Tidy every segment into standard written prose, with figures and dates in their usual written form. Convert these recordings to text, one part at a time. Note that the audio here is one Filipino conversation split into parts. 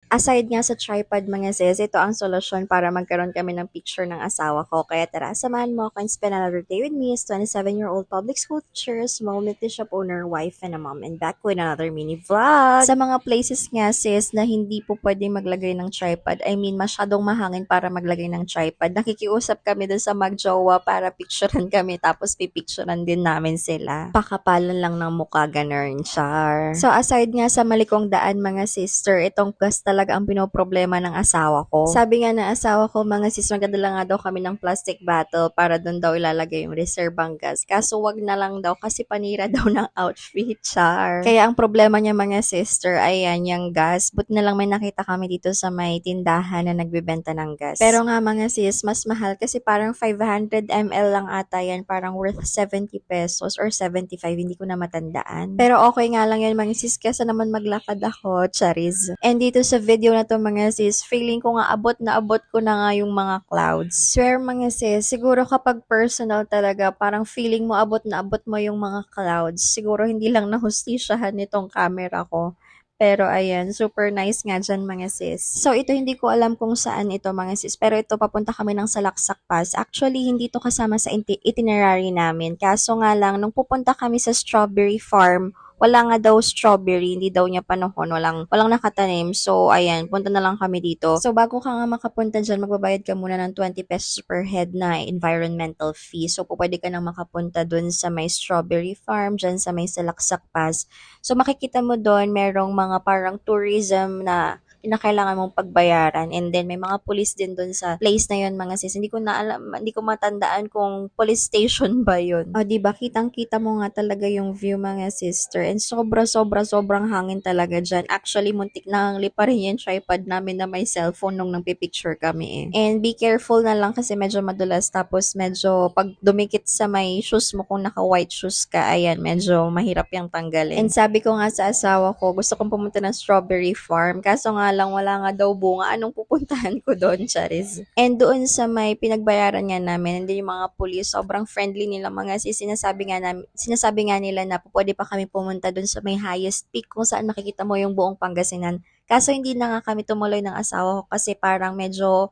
Aside nga sa tripod mga sis, ito ang solusyon para magkaroon kami ng picture ng asawa ko. Kaya tara, samahan mo ako and spend another day with me as 27-year-old public school teacher, small multi shop owner, wife, and a mom. And back with another mini vlog. Sa mga places nga sis na hindi po pwedeng maglagay ng tripod, I mean masyadong mahangin para maglagay ng tripod, nakikiusap kami dun sa magjowa para picturean kami tapos pipicturean din namin sila. Pakapalan lang ng mukha, ganun, char. So aside nga sa malikong daan mga sister, itong gas talaga ang pinoproblema ng asawa ko. Sabi nga ng asawa ko, mga sis, magdadala nga daw kami ng plastic bottle para doon daw ilalagay yung reserbang gas. Kaso wag na lang daw kasi panira daw ng outfit, char. Kaya ang problema niya mga sister, ayan, yung gas. But na lang may nakita kami dito sa may tindahan na nagbebenta ng gas. Pero nga mga sis, mas mahal kasi parang 500 ml lang ata yan, parang worth 70 pesos or 75, hindi ko na matandaan. Pero okay nga lang yan mga sis, kasi naman maglakad ako, charis. And dito sa video na to mga sis, feeling ko nga abot na abot ko na nga yung mga clouds. Swear mga sis, siguro kapag personal talaga, parang feeling mo abot na abot mo yung mga clouds. Siguro hindi lang nahustisyahan nitong camera ko. Pero ayan, super nice nga dyan mga sis. So ito hindi ko alam kung saan ito mga sis. Pero ito papunta kami ng Salaksak Pass. Actually hindi to kasama sa itinerary namin. Kaso nga lang, nung pupunta kami sa strawberry farm, wala nga daw strawberry, hindi daw niya panahon, walang nakatanim. So, ayan, punta na lang kami dito. So, bago ka nga makapunta dyan, magbabayad ka muna ng 20 pesos per head na environmental fee. So, pwede ka nang makapunta dun sa may strawberry farm, dyan sa may Salaksak Pass. So, makikita mo doon, merong mga parang tourism na kinakailangan mong pagbayaran, and then may mga police din doon sa place na yon mga sis. Hindi ko matandaan kung police station ba yun. O diba, kitang-kita mo nga talaga yung view mga sister, and sobrang hangin talaga dyan. Actually, muntik na ang lipa rin yung tripod namin na may cellphone nung nagpipicture kami eh. And be careful na lang kasi medyo madulas, tapos medyo pag dumikit sa may shoes mo, kung naka white shoes ka, ayan, medyo mahirap yung tanggalin. And sabi ko nga sa asawa ko, gusto kong pumunta ng strawberry farm, kaso nga lang wala nga daw bunga, anong pupuntahan ko doon, charis. And doon sa may pinagbayaran nga namin, and then yung mga police, sobrang friendly nila mga sis. Sinasabi nga nila na pwede pa kami pumunta doon sa may highest peak kung saan makikita mo yung buong Pangasinan. Kaso hindi na nga kami tumuloy ng asawa ko kasi parang medyo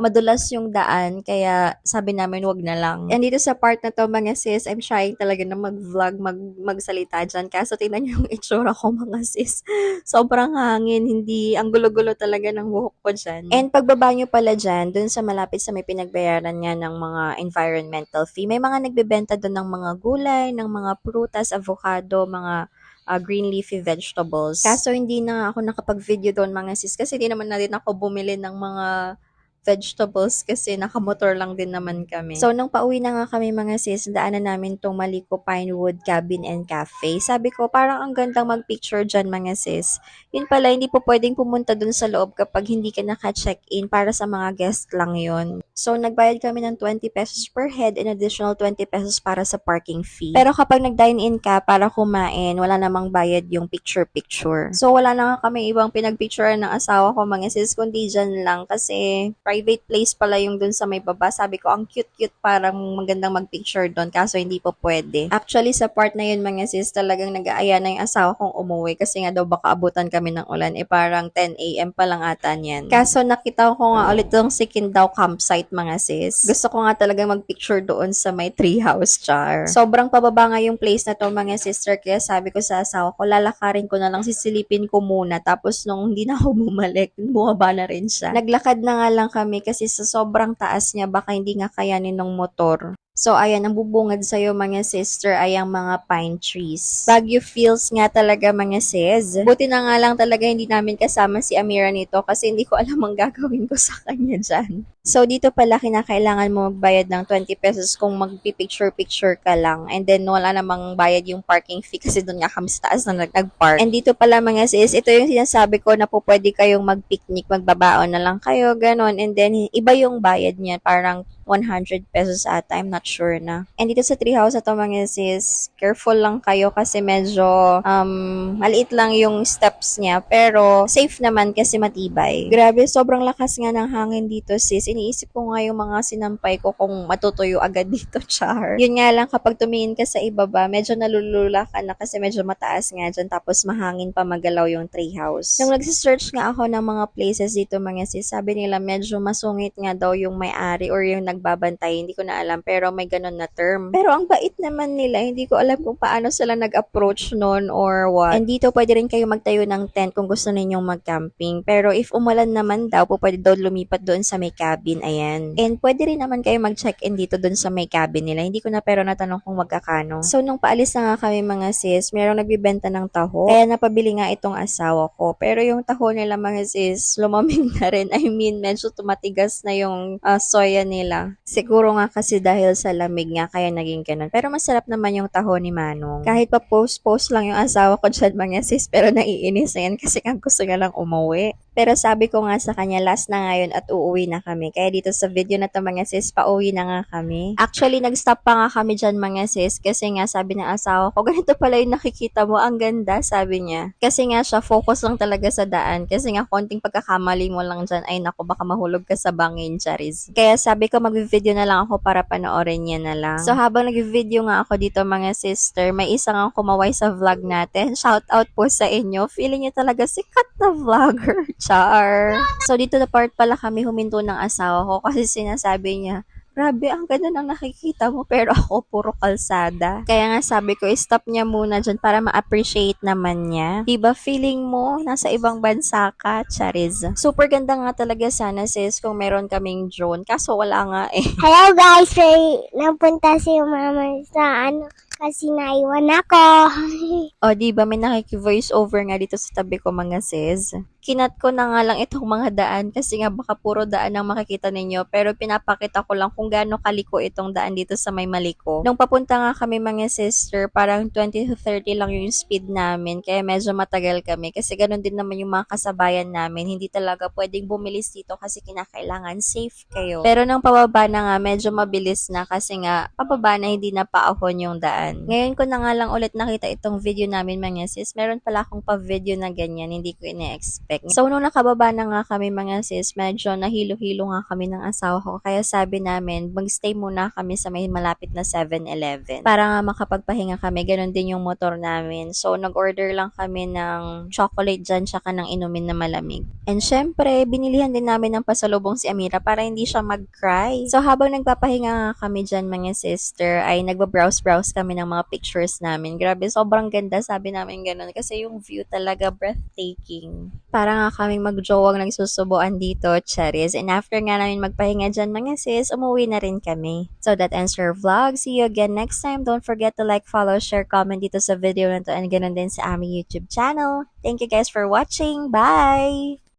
madulas yung daan, kaya sabi namin wag na lang. And dito sa part na to mga sis, I'm trying talaga na mag-vlog, magsalita dyan. Kaso tingnan nyo yung itsura ko mga sis. Sobrang hangin, hindi, ang gulo-gulo talaga ng buhok ko dyan. And pagbaba nyo pala dyan, dun sa malapit sa may pinagbayaran nga ng mga environmental fee, may mga nagbebenta dun ng mga gulay, ng mga prutas, avocado, mga green leafy vegetables. Kaso hindi na ako nakapag-video doon mga sis kasi hindi naman na din ako bumili ng mga vegetables kasi nakamotor lang din naman kami. So, nung pauwi na nga kami mga sis, daanan namin tong Maliko Pinewood Cabin and Cafe. Sabi ko, parang ang gandang magpicture dyan mga sis. Yun pala, hindi po pwedeng pumunta dun sa loob kapag hindi ka naka-check-in, para sa mga guest lang yun. So, nagbayad kami ng 20 pesos per head and additional 20 pesos para sa parking fee. Pero kapag nag-dine-in ka para kumain, wala namang bayad yung picture-picture. So, wala na nga kami ibang pinagpicturean ng asawa ko mga sis, kundi dyan lang kasi private place pala yung dun sa may baba. Sabi ko, ang cute-cute, parang magandang mag-picture doon. Kaso hindi po pwede. Actually, sa part na yun mga sis, talagang nag-aaya na yung asawa kong umuwi kasi nga daw baka abutan kami ng ulan. Parang 10 a.m. pa lang ata niyan. Kaso nakita ko nga ulit yung Sikindaw campsite mga sis. Gusto ko nga talagang mag-picture doon sa may treehouse, char. Sobrang pababa nga yung place na to mga sister, kaya sabi ko sa asawa ko, lalakarin ko na lang, sisilipin ko muna. Tapos nung hindi na ako bumalik, bumaba na rin siya. Naglakad na nga lang kami kasi sa sobrang taas niya, baka hindi nga kayanin ng motor. So, ayan, ang bubungad sa'yo mga sister ay ang mga pine trees. Baguio feels nga talaga mga sis. Buti na nga lang talaga hindi namin kasama si Amira nito kasi hindi ko alam ang gagawin ko sa kanya dyan. So, dito pala kinakailangan mo magbayad ng 20 pesos kung magpipicture-picture ka lang. And then, wala namang bayad yung parking fee kasi doon nga kami sa taas na nag-park. And dito pala mga sis, ito yung sinasabi ko na po pwede kayong mag-picnic, magbabaon na lang kayo, ganon. And then, iba yung bayad niya, parang 100 pesos ata, I'm not sure na. And dito sa treehouse na to mga sis, careful lang kayo kasi medyo maliit lang yung steps niya, pero safe naman kasi matibay. Grabe, sobrang lakas nga ng hangin dito sis. iniisip ko nga yung mga sinampay ko kung matutuyo agad dito, char. Yun nga lang, kapag tumingin ka sa ibaba, medyo nalulula ka na kasi medyo mataas nga dyan, tapos mahangin pa magalaw yung treehouse. Nung nagsisearch nga ako ng mga places dito mga sis, sabi nila medyo masungit nga daw yung may-ari or yung nagbabantay, hindi ko na alam, pero may ganun na term. Pero ang bait naman nila, hindi ko alam kung paano sila nag-approach nun or what. And dito pwede rin kayo magtayo ng tent kung gusto ninyong mag-camping. Pero if umulan naman daw, pwede daw lumipat doon sa may cabin, ayan. And pwede rin naman kayo mag-check-in dito doon sa may cabin nila. Hindi ko na pero natanong kung magkakano. So nung paalis na nga kami mga sis, merong nagbibenta ng taho. Kaya napabili nga itong asawa ko. Pero yung taho nila mga sis, lumamig na rin. I mean, medyo tumatigas na yung soya nila. Siguro nga kasi dahil sa lamig nga, kaya naging ganun. Pero masarap naman yung taho ni Manong. Kahit pa post-post lang yung asawa ko dyan mga sis, pero naiinis na yan kasi ang gusto nga lang umuwi. Pero sabi ko nga sa kanya, last na ngayon at uuwi na kami. Kaya dito sa video na to mga sis, pauwi na nga kami. Actually, nag-stop pa nga kami dyan mga sis kasi nga sabi ng asawa ko, ganito pala yung nakikita mo, ang ganda, sabi niya. Kasi nga siya, focus lang talaga sa daan. Kasi nga, konting pagkakamali mo lang dyan, ay naku, baka mahulog ka sa bangin, charis. Kaya sabi ko, mag-video na lang ako para panoorin niya na lang. So habang nag-video nga ako dito mga sister, may isang ang kumaway sa vlog natin. Shout out po sa inyo. Feeling niya talaga sikat na vlogger. Char. So, dito na part pala kami huminto ng asawa ko kasi sinasabi niya, grabe, ang ganda ng nakikita mo pero ako puro kalsada. Kaya nga sabi ko, stop niya muna dyan para ma-appreciate naman niya. Diba feeling mo, nasa ibang bansa ka, Chariz. Super ganda nga talaga sana sis kung meron kaming drone. Kaso wala nga eh. Hello guys, napunta si mama sa kasi naiwan ako. O, diba may nakiki-voice over nga dito sa tabi ko mga sis. Kinat ko na nga lang itong mga daan kasi nga baka puro daan ang makikita ninyo pero pinapakita ko lang kung gaano kaliko itong daan dito sa may Maliko. Nung papunta nga kami mga sister, parang 20 to 30 lang yung speed namin kaya medyo matagal kami kasi ganun din naman yung mga kasabayan namin. Hindi talaga pwedeng bumilis dito kasi kinakailangan safe kayo. Pero nang pababa na nga medyo mabilis na kasi nga pababa na hindi na paahon yung daan. Ngayon ko na nga lang ulit nakita itong video namin mga sis. Meron pala akong pa-video na ganyan, hindi ko ine-expect. So, nung nakababa na nga kami mga sis, medyo nahilo-hilo nga kami ng asawa ko. Kaya sabi namin, mag-stay muna kami sa may malapit na 7-Eleven. Para nga makapagpahinga kami, ganun din yung motor namin. So, nag-order lang kami ng chocolate dyan, tsaka ng inumin na malamig. And syempre, binilihan din namin ng pasalubong si Amira para hindi siya mag-cry. So, habang nagpapahinga nga kami dyan mga sister, ay nagbabrowse-browse kami ng mga pictures namin. Grabe, sobrang ganda, sabi namin ganun. Kasi yung view talaga breathtaking. Para nga kaming magjowang nagsusubuan dito, Charis. And after nga namin magpahinga dyan mga sis, umuwi na rin kami. So that ends our vlog. See you again next time. Don't forget to like, follow, share, comment dito sa video na to and ganun din sa aming YouTube channel. Thank you guys for watching. Bye!